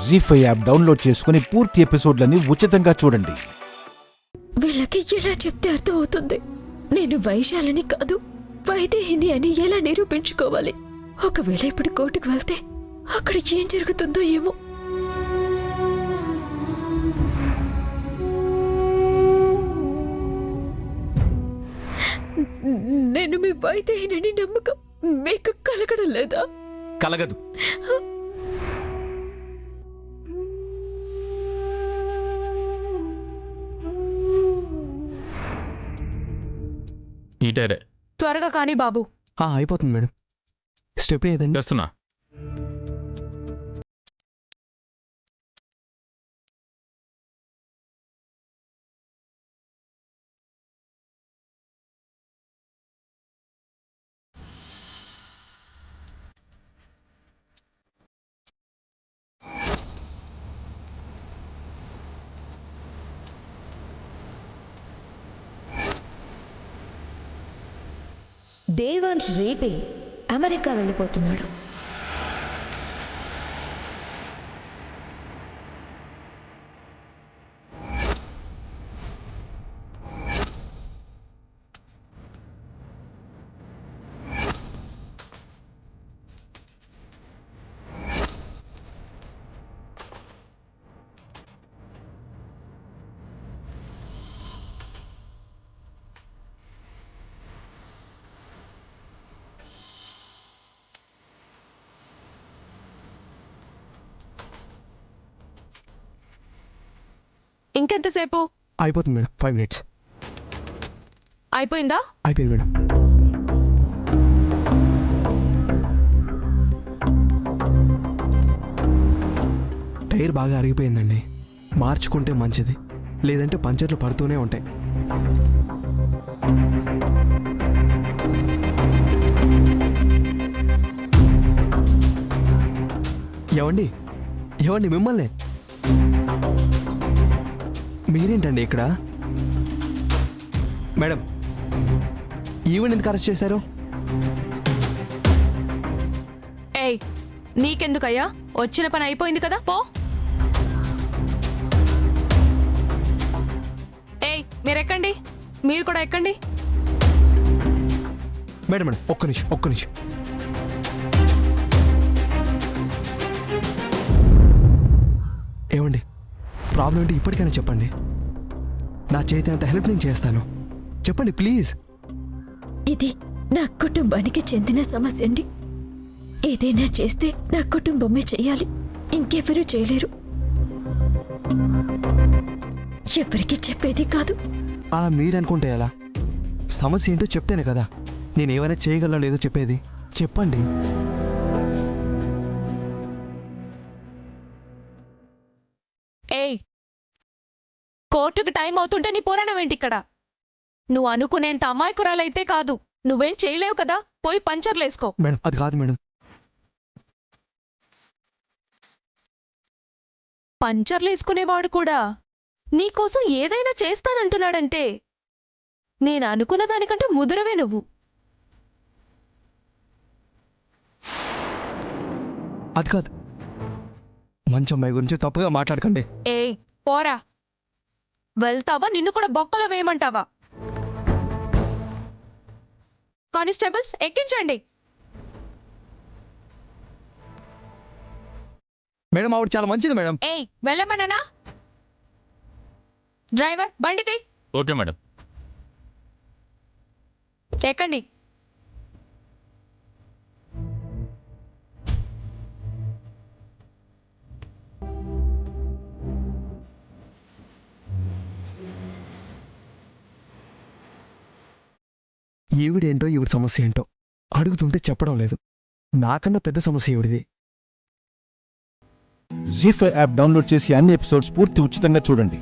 జీ5 app download చేసుకుని పూర్తి ఎపిసోడ్లని ఉచితంగా చూడండి. వీళ్ళకి ఎలా చెప్తే అర్థం అవుతుంది? నేను వైశాలిని కాదు, వైదేహిని అని ఎలా నిరూపించుకోవాలి? ఒకవేళ ఇప్పుడు కోర్టుకు వెళ్తే అక్కడ ఏం జరుగుతుందో ఏమో. నేను మీ వైదేహిని నమ్మకం మీకు కలగడం లేదా? కలగదు. ఈటరే త్వరగా కానీ బాబు. అయిపోతుంది మేడం. స్టెప్ ఏదండి? చేస్తున్నా. దేవాంశ్ రేపే అమెరికా వెళ్ళిపోతున్నాడు. ఇంకెంతసేపు? అయిపోతుంది మేడం. 5 minutes. అయిపోయిందా? అయిపోయింది మేడం. టైర్ బాగా అరిగిపోయిందండి. మార్చుకుంటే మంచిది, లేదంటే పంచర్లు పడుతూనే ఉంటాయి. ఏవండి ఏవండి మిమ్మల్ని. మీరేంటండి ఇక్కడ? మేడం, ఈవెన్ ఎందుకు అరెస్ట్ చేశారు? ఏయ్, నీకెందుకయ్యా? వచ్చిన పని అయిపోయింది కదా, పో. ఏయ్, మీరెక్కండి. మీరు కూడా ఎక్కండి. మేడం మేడం ఒక్క నిమిషం. ఏమండి, ప్రాబ్లం ఏంటి ఇప్పటికైనా చెప్పండి. నా చేతినంత హెల్ప్ నేను చేస్తాను. చెప్పండి ప్లీజ్. ఇది నా కుటుంబానికి చెందిన సమస్య అండి. ఏదైనా చేస్తే నా కుటుంబమే చెయ్యాలి, ఇంకెవరూ చేయలేరు. ఎవరికి చెప్పేది కాదు. అలా మీరనుకుంటే ఎలా? సమస్య ఏంటో చెప్తేనే కదా నేనేమైనా చేయగలను లేదో చెప్పేది. చెప్పండి. ఏయ్, కోర్టుకి టైం అవుతుంటే నీ పురాణం ఏంటి ఇక్కడ? నువ్వు అనుకునేంత అమాయకురాలైతే కాదు. నువ్వేం చేయలేవు కదా, పోయి పంచర్లేసుకో. మేడం అది కాదు మేడం. పంచర్లేసుకునేవాడు కూడా నీకోసం ఏదైనా చేస్తానంటున్నాడంటే నేను అనుకున్న దానికంటే ముదురవే నువ్వు. అది కాదు. మంచి అమ్మాయి గురించి తప్పుగా మాట్లాడకండి. ఏయ్, పోరా. వెళ్తావా? నిన్ను కూడా బొక్కలో వేయమంటావా? కానిస్టేబుల్స్, ఎక్కించండి. మేడం ఆవిడ చాలా మంచిది మేడం. ఏయ్, వెళ్ళమన్నానా? డ్రైవర్, బండిది. Okay madam. ఎక్కండి. ఈవిడేంటో ఈవిడ సమస్య ఏంటో అడుగుతుంటే చెప్పడం లేదు. నాకన్నా పెద్ద సమస్య ఈవిడిది. జీ5 యాప్ డౌన్లోడ్ చేసి అన్ని ఎపిసోడ్స్ పూర్తి ఉచితంగా చూడండి.